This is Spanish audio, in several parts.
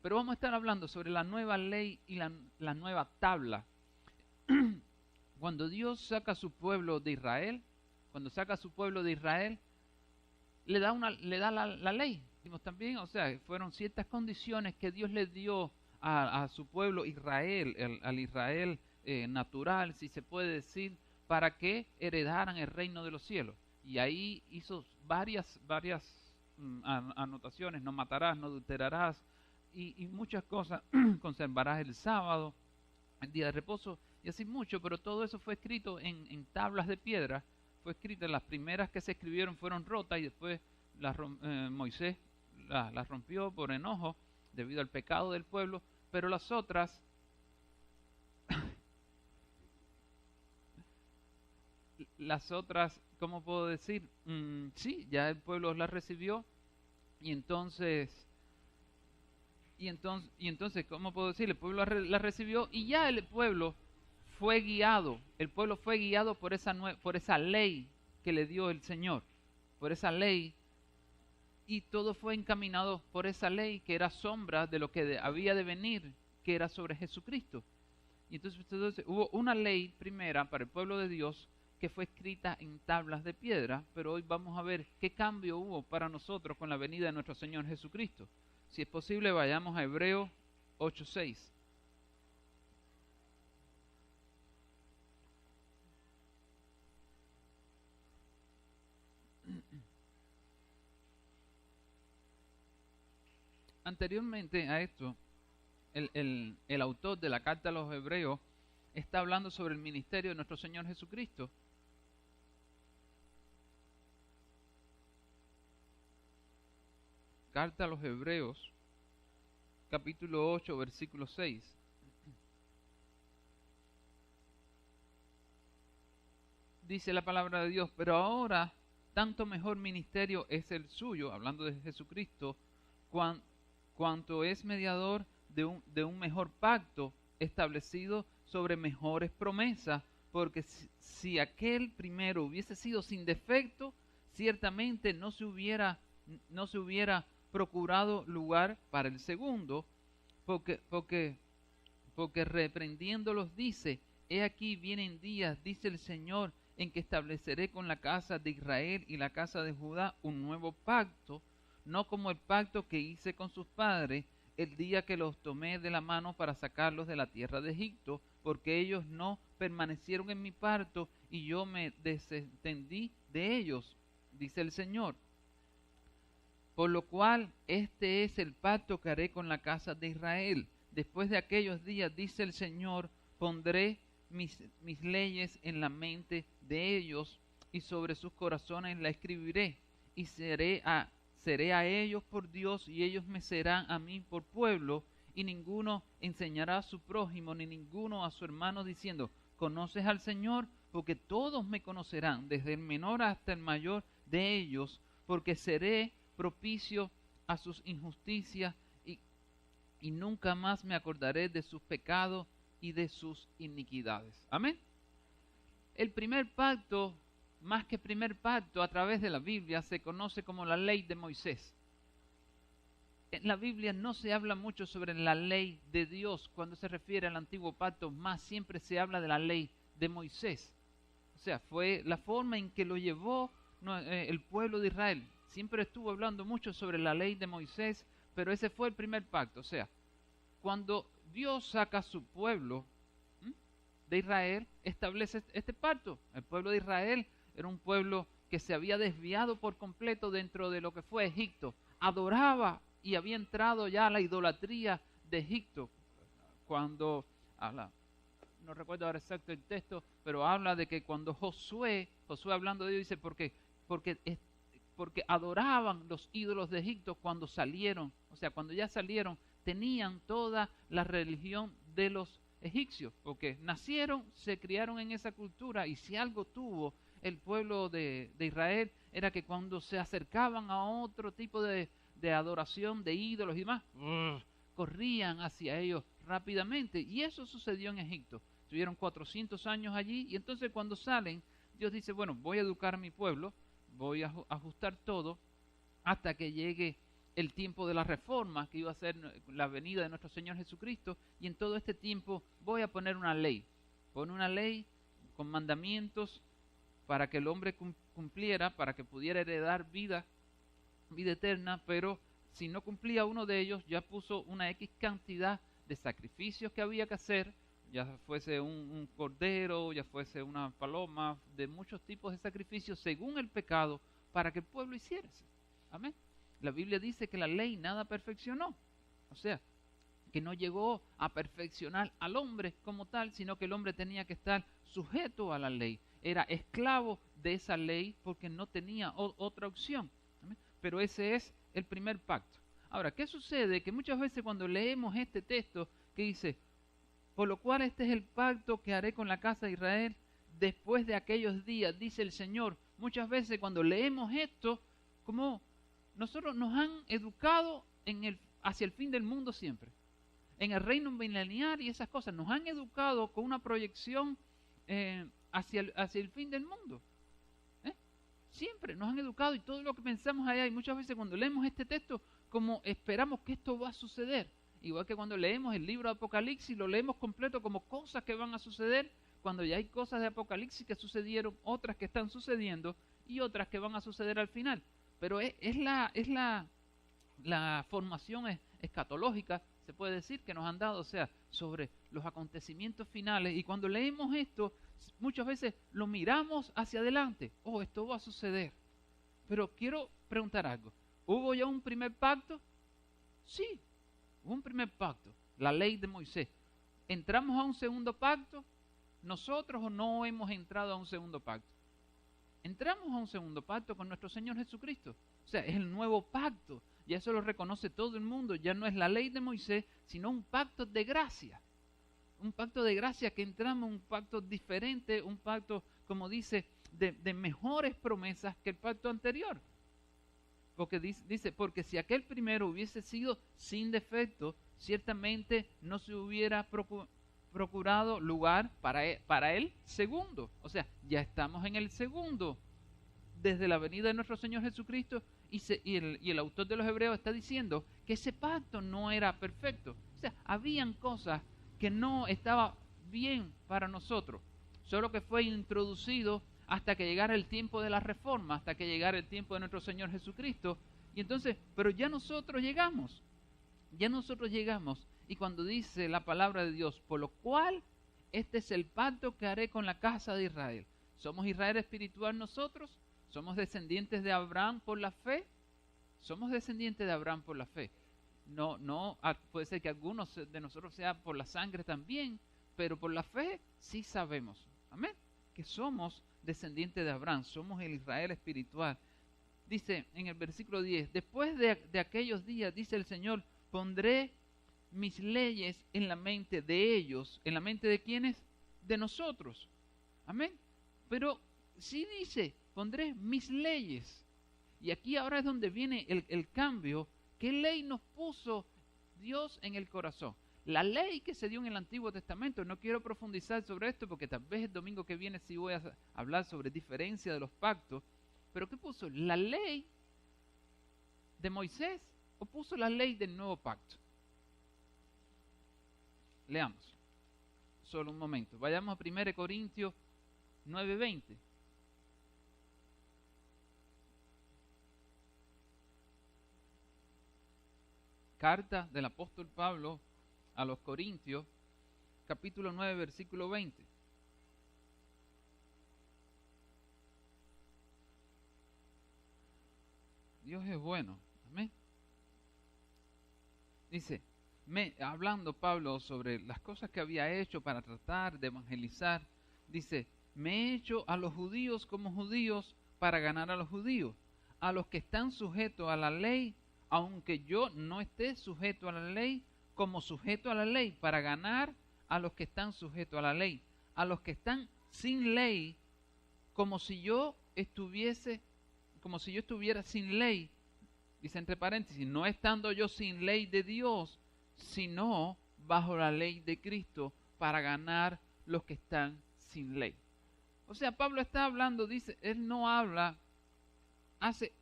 Pero vamos a estar hablando sobre la nueva ley y la nueva tabla. Cuando Dios saca a su pueblo de Israel, cuando saca a su pueblo de Israel, le da la ley. Dijimos también, o sea, fueron ciertas condiciones que Dios le dio a su pueblo Israel, al Israel natural, si se puede decir, para que heredaran el reino de los cielos. Y ahí hizo varias anotaciones: no matarás, no adulterarás, y muchas cosas. Conservarás el sábado, el día de reposo, y así mucho. Pero todo eso fue escrito en tablas de piedra. Fue escrito, las primeras que se escribieron fueron rotas, y después Moisés las rompió por enojo debido al pecado del pueblo. Pero las otras ¿cómo puedo decir? Sí, ya el pueblo las recibió. Y entonces, ¿cómo puedo decir? El pueblo la recibió, y ya el pueblo fue guiado. El pueblo fue guiado por esa ley que le dio el Señor, por esa ley, y todo fue encaminado por esa ley que era sombra de lo que había de venir, que era sobre Jesucristo. Y entonces hubo una ley primera para el pueblo de Dios que fue escrita en tablas de piedra, pero hoy vamos a ver qué cambio hubo para nosotros con la venida de nuestro Señor Jesucristo. Si es posible, vayamos a Hebreos 8:6. Anteriormente a esto, el autor de la carta a los Hebreos está hablando sobre el ministerio de nuestro Señor Jesucristo. Carta a los Hebreos, capítulo 8, versículo 6. Dice la palabra de Dios: pero ahora tanto mejor ministerio es el suyo, hablando de Jesucristo, cuanto es mediador de un mejor pacto establecido sobre mejores promesas, porque si aquel primero hubiese sido sin defecto, ciertamente no se hubiera procurado lugar para el segundo, porque reprendiéndolos dice: he aquí vienen días, dice el Señor, en que estableceré con la casa de Israel y la casa de Judá un nuevo pacto, no como el pacto que hice con sus padres el día que los tomé de la mano para sacarlos de la tierra de Egipto, porque ellos no permanecieron en mi pacto y yo me desentendí de ellos, dice el Señor. Por lo cual este es el pacto que haré con la casa de Israel. Después de aquellos días, dice el Señor, pondré mis leyes en la mente de ellos, y sobre sus corazones la escribiré, y seré a ellos por Dios, y ellos me serán a mí por pueblo. Y ninguno enseñará a su prójimo, ni ninguno a su hermano, diciendo: ¿conoces al Señor? Porque todos me conocerán, desde el menor hasta el mayor de ellos, porque seré propicio a sus injusticias, y nunca más me acordaré de sus pecados y de sus iniquidades. Amén. El primer pacto, más que primer pacto, a través de la Biblia se conoce como la ley de Moisés. En la Biblia no se habla mucho sobre la ley de Dios cuando se refiere al antiguo pacto, más siempre se habla de la ley de Moisés. O sea, fue la forma en que lo llevó el pueblo de Israel. Siempre estuvo hablando mucho sobre la ley de Moisés, pero ese fue el primer pacto. O sea, cuando Dios saca a su pueblo de Israel, establece este pacto. El pueblo de Israel era un pueblo que se había desviado por completo dentro de lo que fue Egipto. Adoraba y había entrado ya a la idolatría de Egipto. Cuando no recuerdo ahora exacto el texto, pero habla de que cuando Josué hablando de Dios, dice: porque adoraban los ídolos de Egipto cuando salieron. O sea, cuando ya salieron, tenían toda la religión de los egipcios, porque nacieron, se criaron en esa cultura, y si algo tuvo el pueblo de Israel era que cuando se acercaban a otro tipo de adoración de ídolos y demás, corrían hacia ellos rápidamente. Y eso sucedió en Egipto. Estuvieron 400 años allí, y entonces cuando salen, Dios dice: bueno, voy a educar a mi pueblo, voy a ajustar todo hasta que llegue el tiempo de la reforma, que iba a ser la venida de nuestro Señor Jesucristo, y en todo este tiempo voy a poner una ley. Pone una ley con mandamientos para que el hombre cumpliera, para que pudiera heredar vida eterna, pero si no cumplía uno de ellos, ya puso una X cantidad de sacrificios que había que hacer, ya fuese un cordero, ya fuese una paloma, de muchos tipos de sacrificios según el pecado, para que el pueblo hiciese. Amén. La Biblia dice que la ley nada perfeccionó, o sea, que no llegó a perfeccionar al hombre como tal, sino que el hombre tenía que estar sujeto a la ley, era esclavo de esa ley porque no tenía otra opción. ¿Amén? Pero ese es el primer pacto. Ahora, ¿qué sucede? Que muchas veces cuando leemos este texto que dice, por lo cual este es el pacto que haré con la casa de Israel después de aquellos días, dice el Señor. Muchas veces cuando leemos esto, como nosotros nos han educado hacia el fin del mundo siempre, en el reino milenial y esas cosas, nos han educado con una proyección hacia el fin del mundo. Siempre nos han educado y todo lo que pensamos allá, y muchas veces cuando leemos este texto, como esperamos que esto va a suceder. Igual que cuando leemos el libro de Apocalipsis, lo leemos completo como cosas que van a suceder, cuando ya hay cosas de Apocalipsis que sucedieron, otras que están sucediendo y otras que van a suceder al final. Pero es la formación escatológica, se puede decir, que nos han dado, o sea, sobre los acontecimientos finales. Y cuando leemos esto, muchas veces lo miramos hacia adelante. Oh, esto va a suceder. Pero quiero preguntar algo. ¿Hubo ya un primer pacto? Sí, hubo un primer pacto, la ley de Moisés. ¿Entramos a un segundo pacto? ¿Nosotros o no hemos entrado a un segundo pacto? Entramos a un segundo pacto con nuestro Señor Jesucristo. O sea, es el nuevo pacto. Y eso lo reconoce todo el mundo. Ya no es la ley de Moisés, sino un pacto de gracia. Un pacto de gracia que entramos, un pacto diferente, un pacto, como dice, de mejores promesas que el pacto anterior. Porque dice, porque si aquel primero hubiese sido sin defecto, ciertamente no se hubiera procurado lugar para el segundo. O sea, ya estamos en el segundo desde la venida de nuestro Señor Jesucristo, y el autor de los Hebreos está diciendo que ese pacto no era perfecto. O sea, habían cosas que no estaban bien para nosotros, solo que fue introducido hasta que llegara el tiempo de la reforma, hasta que llegara el tiempo de nuestro Señor Jesucristo. Y entonces, pero ya nosotros llegamos, y cuando dice la palabra de Dios, por lo cual este es el pacto que haré con la casa de Israel. ¿Somos Israel espiritual nosotros? ¿Somos descendientes de Abraham por la fe? Somos descendientes de Abraham por la fe. No, puede ser que algunos de nosotros sea por la sangre también, pero por la fe sí sabemos, amén, que somos descendientes de Abraham, somos el Israel espiritual. Dice en el versículo 10, después de aquellos días, dice el Señor, pondré mis leyes en la mente de ellos. ¿En la mente de quiénes? De nosotros, amén. Pero sí dice, pondré mis leyes. Y aquí ahora es donde viene el cambio. ¿Qué ley nos puso Dios en el corazón? La ley que se dio en el Antiguo Testamento. No quiero profundizar sobre esto porque tal vez el domingo que viene sí voy a hablar sobre diferencia de los pactos. Pero ¿qué puso? ¿La ley de Moisés o puso la ley del nuevo pacto? Leamos. Solo un momento. Vayamos a 1 Corintios 9:20. Carta del apóstol Pablo a los Corintios, capítulo 9, versículo 20. Dios es bueno, amén. Dice, hablando Pablo sobre las cosas que había hecho para tratar de evangelizar, dice, me he hecho a los judíos como judíos para ganar a los judíos, a los que están sujetos a la ley, aunque yo no esté sujeto a la ley, como sujeto a la ley, para ganar a los que están sujetos a la ley, a los que están sin ley, como si yo estuviera sin ley, dice entre paréntesis, no estando yo sin ley de Dios, sino bajo la ley de Cristo, para ganar los que están sin ley. O sea, Pablo está hablando, dice, él no habla, hace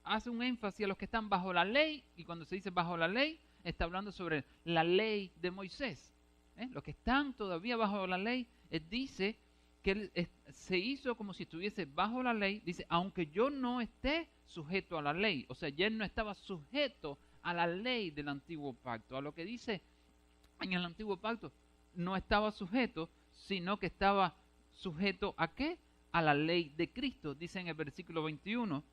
hace un énfasis a los que están bajo la ley, y cuando se dice bajo la ley, está hablando sobre la ley de Moisés. Los que están todavía bajo la ley, dice que él se hizo como si estuviese bajo la ley, dice, aunque yo no esté sujeto a la ley, o sea, ya él no estaba sujeto a la ley del antiguo pacto, a lo que dice en el antiguo pacto, no estaba sujeto, sino que estaba sujeto ¿a qué? A la ley de Cristo, dice en el versículo 21,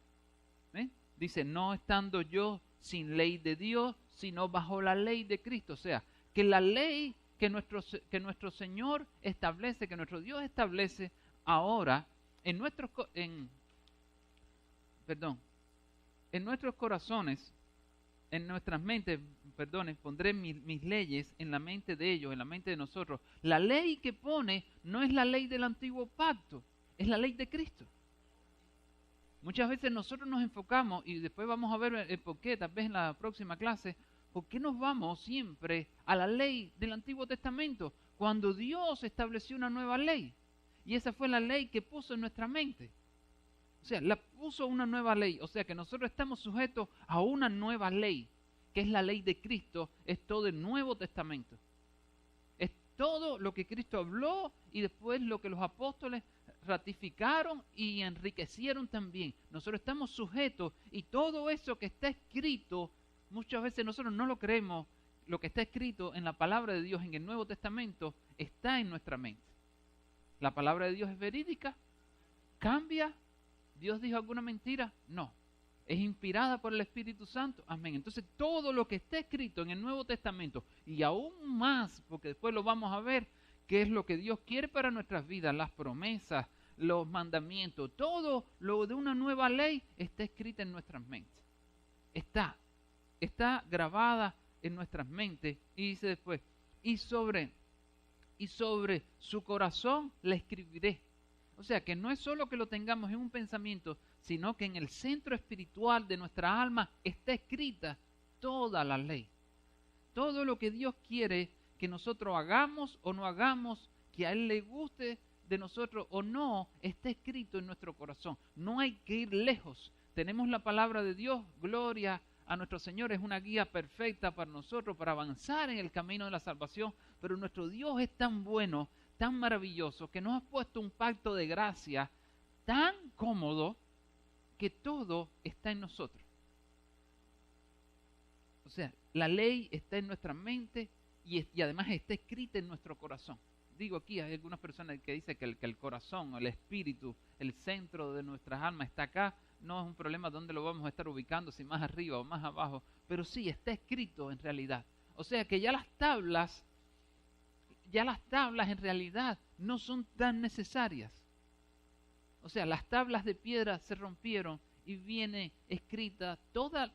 dice, no estando yo sin ley de Dios, sino bajo la ley de Cristo, o sea, que la ley que nuestro Señor establece, que nuestro Dios establece ahora en nuestros corazones, en nuestras mentes, pondré mis leyes en la mente de ellos, en la mente de nosotros. La ley que pone no es la ley del antiguo pacto, es la ley de Cristo. Muchas veces nosotros nos enfocamos, y después vamos a ver el por qué, tal vez en la próxima clase, ¿por qué nos vamos siempre a la ley del Antiguo Testamento cuando Dios estableció una nueva ley? Y esa fue la ley que puso en nuestra mente. O sea, la puso una nueva ley. O sea que nosotros estamos sujetos a una nueva ley, que es la ley de Cristo, es todo el Nuevo Testamento. Es todo lo que Cristo habló y después lo que los apóstoles ratificaron y enriquecieron también. Nosotros estamos sujetos y todo eso que está escrito, muchas veces nosotros no lo creemos, lo que está escrito en la palabra de Dios en el Nuevo Testamento está en nuestra mente. ¿La palabra de Dios es verídica? ¿Cambia? ¿Dios dijo alguna mentira? No. ¿Es inspirada por el Espíritu Santo? Amén. Entonces todo lo que está escrito en el Nuevo Testamento, y aún más, porque después lo vamos a ver, qué es lo que Dios quiere para nuestras vidas, las promesas, los mandamientos, todo lo de una nueva ley está escrita en nuestras mentes. Está grabada en nuestras mentes, y dice después, y sobre su corazón la escribiré. O sea que no es solo que lo tengamos en un pensamiento, sino que en el centro espiritual de nuestra alma está escrita toda la ley. Todo lo que Dios quiere que nosotros hagamos o no hagamos, que a Él le guste de nosotros o no, está escrito en nuestro corazón. No hay que ir lejos. Tenemos la palabra de Dios, gloria a nuestro Señor, es una guía perfecta para nosotros, para avanzar en el camino de la salvación, pero nuestro Dios es tan bueno, tan maravilloso, que nos ha puesto un pacto de gracia tan cómodo que todo está en nosotros. O sea, la ley está en nuestra mente y además está escrita en nuestro corazón. Digo aquí, hay algunas personas que dicen que el corazón, el espíritu, el centro de nuestras almas está acá. No es un problema dónde lo vamos a estar ubicando, si más arriba o más abajo, pero sí está escrito en realidad. O sea que ya las tablas en realidad no son tan necesarias. O sea, las tablas de piedra se rompieron y viene escrita toda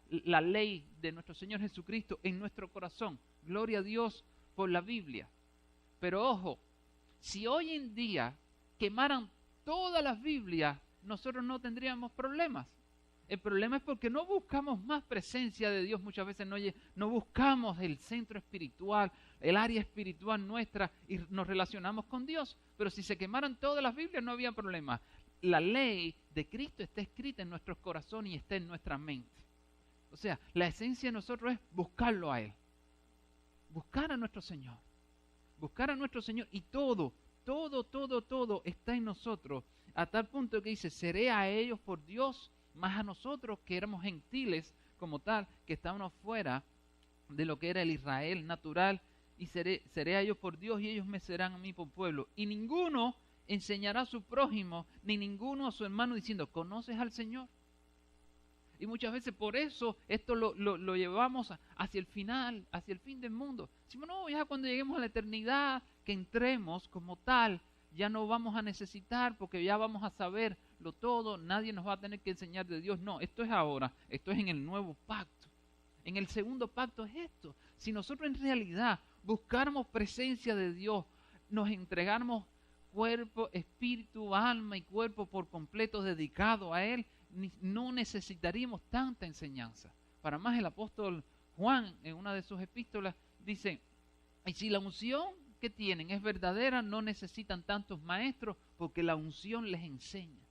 la ley de nuestro Señor Jesucristo en nuestro corazón. Gloria a Dios por la Biblia. Pero ojo, si hoy en día quemaran todas las Biblias, nosotros no tendríamos problemas. El problema es porque no buscamos más presencia de Dios, muchas veces no buscamos el centro espiritual, el área espiritual nuestra y nos relacionamos con Dios. Pero si se quemaran todas las Biblias no había problema. La ley de Cristo está escrita en nuestros corazones y está en nuestra mente. O sea, la esencia de nosotros es buscarlo a Él. Buscar a nuestro Señor. Buscar a nuestro Señor y todo está en nosotros. A tal punto que dice, seré a ellos por Dios, más a nosotros que éramos gentiles como tal, que estábamos fuera de lo que era el Israel natural, y seré a ellos por Dios y ellos me serán a mí por pueblo. Y ninguno enseñará a su prójimo, ni ninguno a su hermano diciendo, ¿conoces al Señor? Y muchas veces por eso esto lo llevamos hacia el final, hacia el fin del mundo. Decimos, no, ya cuando lleguemos a la eternidad, que entremos como tal, ya no vamos a necesitar porque ya vamos a saber lo todo, nadie nos va a tener que enseñar de Dios. No, esto es ahora, esto es en el nuevo pacto. En el segundo pacto es esto. Si nosotros en realidad buscáramos presencia de Dios, nos entregáramos cuerpo, espíritu, alma y cuerpo por completo dedicado a Él, no necesitaríamos tanta enseñanza. Para más, el apóstol Juan en una de sus epístolas dice, y si la unción que tienen es verdadera, no necesitan tantos maestros porque la unción les enseña.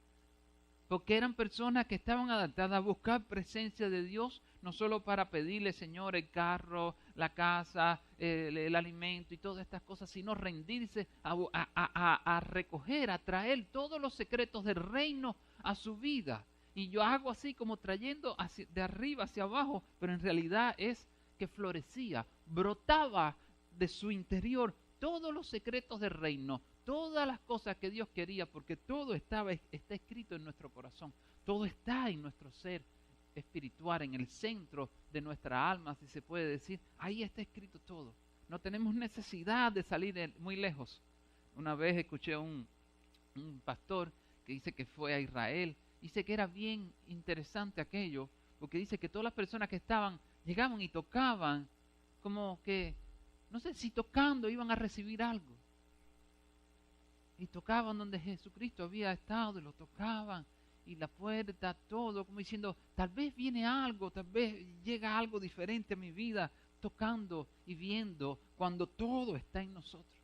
porque eran personas que estaban adaptadas a buscar presencia de Dios, no solo para pedirle, Señor, el carro, la casa, el alimento y todas estas cosas, sino rendirse a recoger, a traer todos los secretos del reino a su vida. Y yo hago así como trayendo de arriba hacia abajo, pero en realidad es que florecía, brotaba de su interior todos los secretos del reino, todas las cosas que Dios quería, porque todo está escrito en nuestro corazón, todo está en nuestro ser espiritual, en el centro de nuestra alma, si se puede decir. Ahí está escrito todo. No tenemos necesidad de salir muy lejos. Una vez escuché a un pastor que dice que fue a Israel. Dice que era bien interesante aquello, porque dice que todas las personas que llegaban y tocaban, como que, no sé si tocando iban a recibir algo. Y tocaban donde Jesucristo había estado y lo tocaban. Y la puerta, todo, como diciendo, tal vez viene algo, tal vez llega algo diferente a mi vida, tocando y viendo cuando todo está en nosotros.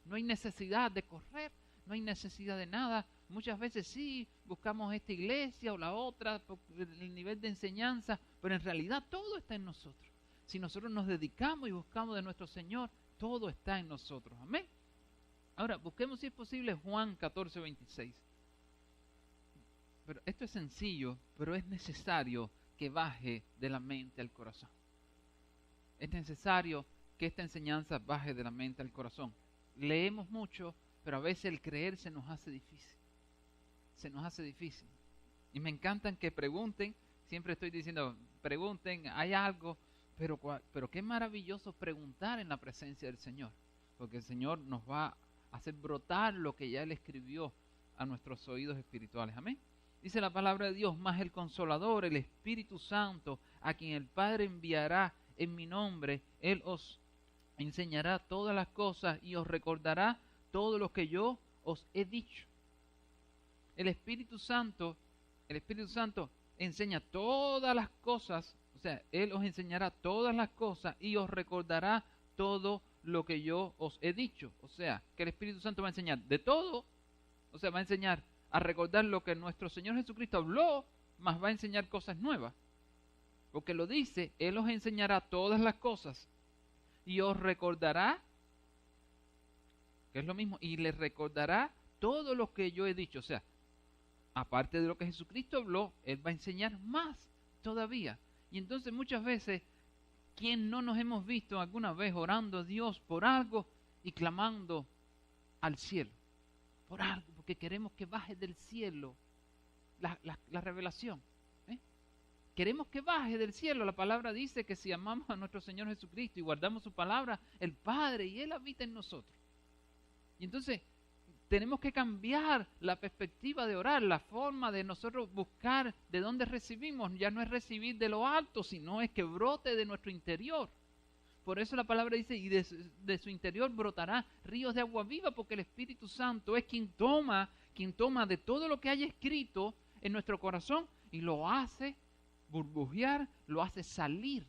No hay necesidad de correr, no hay necesidad de nada. Muchas veces sí, buscamos esta iglesia o la otra, por el nivel de enseñanza, pero en realidad todo está en nosotros. Si nosotros nos dedicamos y buscamos de nuestro Señor, todo está en nosotros. Amén. Ahora, busquemos si es posible Juan 14:26. Pero esto es sencillo, pero es necesario que baje de la mente al corazón. Es necesario que esta enseñanza baje de la mente al corazón. Leemos mucho, pero a veces el creer se nos hace difícil. Se nos hace difícil. Y me encantan que pregunten. Siempre estoy diciendo, pregunten, hay algo. Pero qué maravilloso preguntar en la presencia del Señor. Porque el Señor nos va a hacer brotar lo que ya Él escribió a nuestros oídos espirituales. Amén. Dice la palabra de Dios, más el Consolador, el Espíritu Santo, a quien el Padre enviará en mi nombre, Él os enseñará todas las cosas y os recordará todo lo que yo os he dicho. El Espíritu Santo enseña todas las cosas, o sea, Él os enseñará todas las cosas y os recordará todo lo que yo os he dicho. O sea, que el Espíritu Santo va a enseñar de todo, o sea, va a enseñar a recordar lo que nuestro Señor Jesucristo habló, más va a enseñar cosas nuevas. Porque lo dice, Él os enseñará todas las cosas y os recordará, que es lo mismo, y les recordará todo lo que yo he dicho. O sea, aparte de lo que Jesucristo habló, Él va a enseñar más todavía. Y entonces muchas veces, ¿quién no nos hemos visto alguna vez orando a Dios por algo y clamando al cielo? Por algo, porque queremos que baje del cielo la revelación. Queremos que baje del cielo. La palabra dice que si amamos a nuestro Señor Jesucristo y guardamos su palabra, el Padre y Él habita en nosotros. Y entonces tenemos que cambiar la perspectiva de orar, la forma de nosotros buscar de dónde recibimos. Ya no es recibir de lo alto, sino es que brote de nuestro interior. Por eso la palabra dice, y de su interior brotará ríos de agua viva, porque el Espíritu Santo es quien toma de todo lo que haya escrito en nuestro corazón y lo hace burbujear, lo hace salir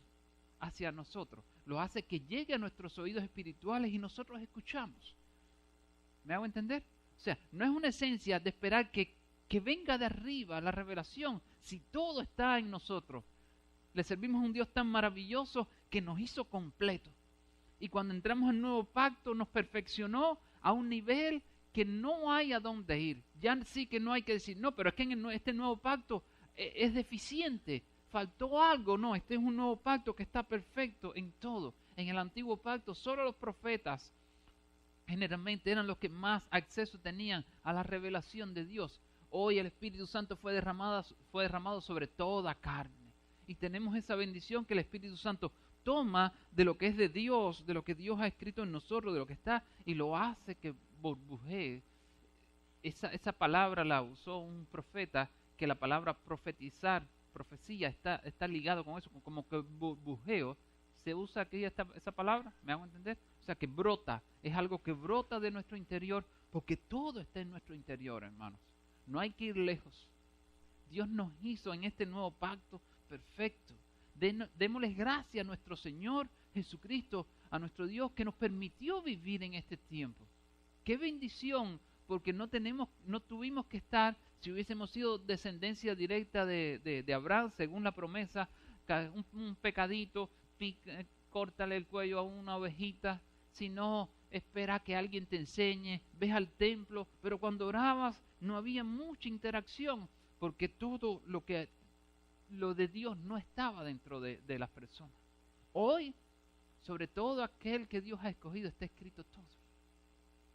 hacia nosotros, lo hace que llegue a nuestros oídos espirituales y nosotros escuchamos. ¿Me hago entender? O sea, no es una esencia de esperar que venga de arriba la revelación, si todo está en nosotros. Le servimos a un Dios tan maravilloso que nos hizo completo. Y cuando entramos en el nuevo pacto nos perfeccionó a un nivel que no hay a dónde ir. Ya sí que no hay que decir, no, pero es que en este nuevo pacto es deficiente, faltó algo. No, este es un nuevo pacto que está perfecto en todo. En el antiguo pacto solo los profetas generalmente eran los que más acceso tenían a la revelación de Dios. Hoy el Espíritu Santo fue derramado sobre toda carne. Y tenemos esa bendición que el Espíritu Santo toma de lo que es de Dios, de lo que Dios ha escrito en nosotros, de lo que está, y lo hace que burbujee. Esa palabra la usó un profeta, que la palabra profetizar, profecía, está ligado con eso, como que burbujeo. ¿Se usa aquí esa palabra? ¿Me hago entender? O sea, que brota, es algo que brota de nuestro interior, porque todo está en nuestro interior, hermanos. No hay que ir lejos. Dios nos hizo en este nuevo pacto perfecto. Démosles gracias a nuestro Señor Jesucristo, a nuestro Dios que nos permitió vivir en este tiempo. Qué bendición, porque no tuvimos que estar Si hubiésemos sido descendencia directa de Abraham, según la promesa, un pecadito, córtale el cuello a una ovejita, si no, espera que alguien te enseñe, ves al templo, pero cuando orabas no había mucha interacción, porque todo lo de Dios no estaba dentro de las personas. Hoy, sobre todo aquel que Dios ha escogido, está escrito todo.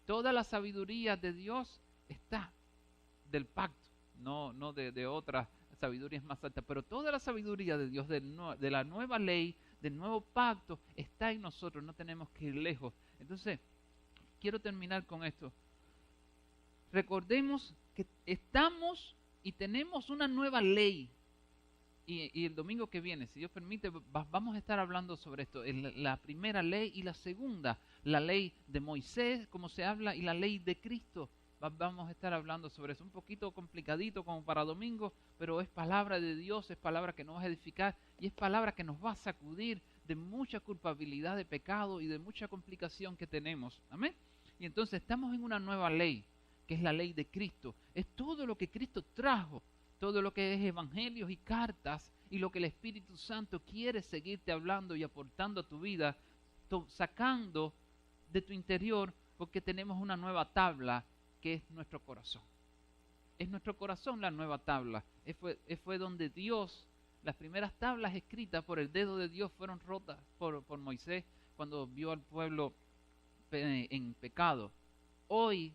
Toda la sabiduría de Dios está del pacto, no de otras sabidurías más altas, pero toda la sabiduría de Dios, de la nueva ley, del nuevo pacto, está en nosotros, no tenemos que ir lejos. Entonces, quiero terminar con esto. Recordemos que estamos y tenemos una nueva ley. Y el domingo que viene, si Dios permite, vamos a estar hablando sobre esto. La primera ley y la segunda, la ley de Moisés, como se habla, y la ley de Cristo. Vamos a estar hablando sobre eso. Un poquito complicadito como para domingo, pero es palabra de Dios, es palabra que nos va a edificar y es palabra que nos va a sacudir de mucha culpabilidad de pecado y de mucha complicación que tenemos. Amén. Y entonces estamos en una nueva ley, que es la ley de Cristo. Es todo lo que Cristo trajo, todo lo que es evangelios y cartas y lo que el Espíritu Santo quiere seguirte hablando y aportando a tu vida, sacando de tu interior, porque tenemos una nueva tabla que es nuestro corazón. Es nuestro corazón la nueva tabla. Fue donde Dios, las primeras tablas escritas por el dedo de Dios fueron rotas por Moisés cuando vio al pueblo en pecado. Hoy,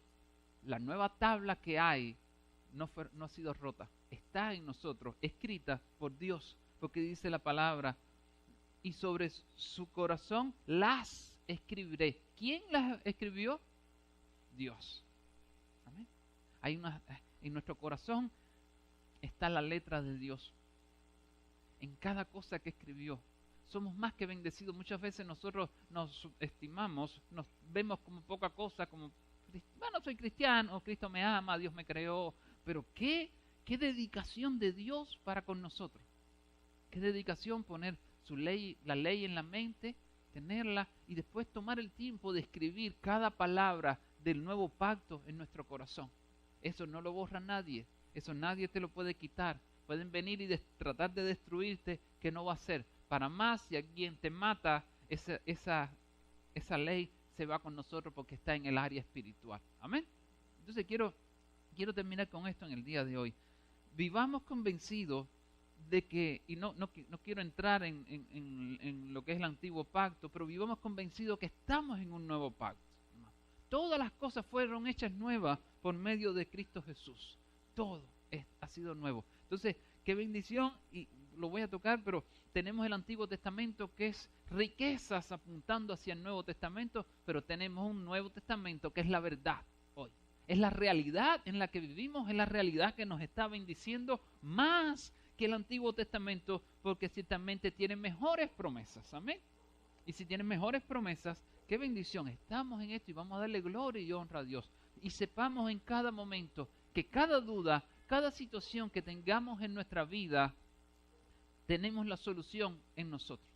la nueva tabla que hay no ha sido rota. Está en nosotros, escrita por Dios, porque dice la palabra, y sobre su corazón las escribiré. ¿Quién las escribió? Dios. Amén. En nuestro corazón está la letra de Dios. En cada cosa que escribió. Somos más que bendecidos. Muchas veces nosotros nos subestimamos, nos vemos como poca cosa, como, bueno, soy cristiano, Cristo me ama, Dios me creó, pero qué dedicación de Dios para con nosotros. Qué dedicación poner su ley, la ley en la mente, tenerla y después tomar el tiempo de escribir cada palabra del nuevo pacto en nuestro corazón. Eso no lo borra nadie, eso nadie te lo puede quitar. Pueden venir y tratar de destruirte, que no va a ser. Para más, si alguien te mata, esa ley se va con nosotros porque está en el área espiritual. Amén. Entonces quiero terminar con esto en el día de hoy. Vivamos convencidos de que, y no quiero entrar en lo que es el antiguo pacto, pero vivamos convencidos que estamos en un nuevo pacto. Todas las cosas fueron hechas nuevas por medio de Cristo Jesús. Todo ha sido nuevo. Entonces, qué bendición, y lo voy a tocar, pero tenemos el Antiguo Testamento que es riquezas apuntando hacia el Nuevo Testamento, pero tenemos un Nuevo Testamento que es la verdad hoy. Es la realidad en la que vivimos, es la realidad que nos está bendiciendo más que el Antiguo Testamento, porque ciertamente tiene mejores promesas. Amén. Y si tiene mejores promesas, qué bendición. Estamos en esto y vamos a darle gloria y honra a Dios. Y sepamos en cada momento que cada duda, cada situación que tengamos en nuestra vida, tenemos la solución en nosotros.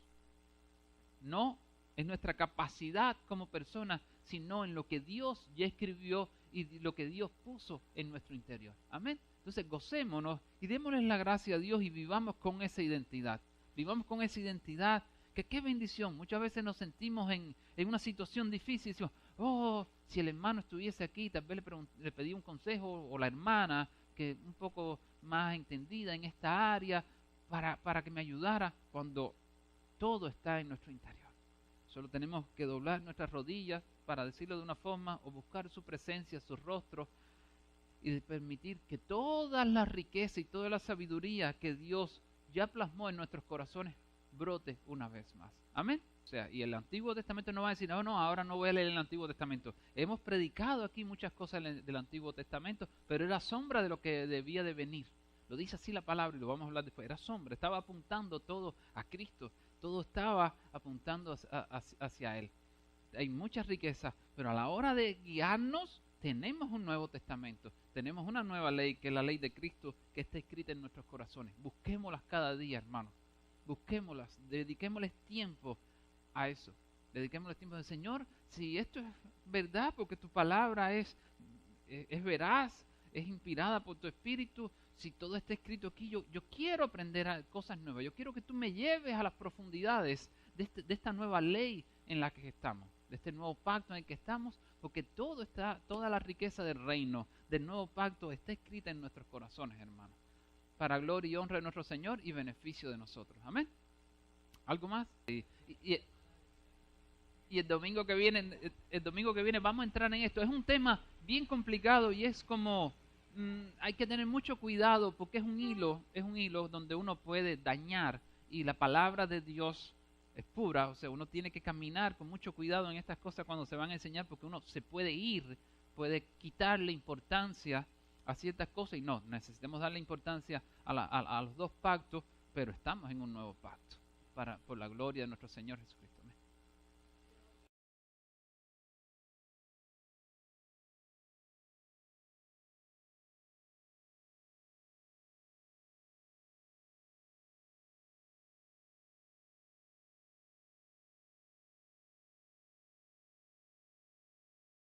No en nuestra capacidad como personas, sino en lo que Dios ya escribió y lo que Dios puso en nuestro interior. Amén. Entonces gocémonos y démosle la gracia a Dios y vivamos con esa identidad. Vivamos con esa identidad, que qué bendición. Muchas veces nos sentimos en una situación difícil y decimos, oh, si el hermano estuviese aquí, tal vez le pedí un consejo, o la hermana, que un poco más entendida en esta área, para que me ayudara, cuando todo está en nuestro interior. Solo tenemos que doblar nuestras rodillas, para decirlo de una forma, o buscar su presencia, su rostro, y permitir que toda la riqueza y toda la sabiduría que Dios ya plasmó en nuestros corazones brote una vez más. Amén. O sea, y el Antiguo Testamento no va a decir, no, ahora no voy a leer el Antiguo Testamento. Hemos predicado aquí muchas cosas del Antiguo Testamento, pero era sombra de lo que debía de venir. Lo dice así la palabra y lo vamos a hablar después. Era sombra, estaba apuntando todo a Cristo, todo estaba apuntando hacia Él. Hay muchas riquezas, pero a la hora de guiarnos, tenemos un Nuevo Testamento, tenemos una nueva ley, que es la ley de Cristo, que está escrita en nuestros corazones. Busquémoslas cada día, hermanos. Busquémoslas, dediquémosles tiempo a eso. Dediquémosles tiempo al Señor. Si esto es verdad, porque tu palabra es veraz, es inspirada por tu espíritu, si todo está escrito aquí, yo quiero aprender cosas nuevas. Yo quiero que tú me lleves a las profundidades de esta nueva ley en la que estamos, de este nuevo pacto en el que estamos, porque toda la riqueza del reino, del nuevo pacto, está escrita en nuestros corazones, hermanos, para gloria y honra de nuestro Señor y beneficio de nosotros. Amén. ¿Algo más? Y el domingo que viene vamos a entrar en esto. Es un tema bien complicado y es como hay que tener mucho cuidado porque es un hilo donde uno puede dañar, y la palabra de Dios es pura. O sea, uno tiene que caminar con mucho cuidado en estas cosas cuando se van a enseñar, porque uno se puede quitarle importancia a ciertas cosas, y no, necesitamos darle importancia a los dos pactos, pero estamos en un nuevo pacto por la gloria de nuestro Señor Jesucristo.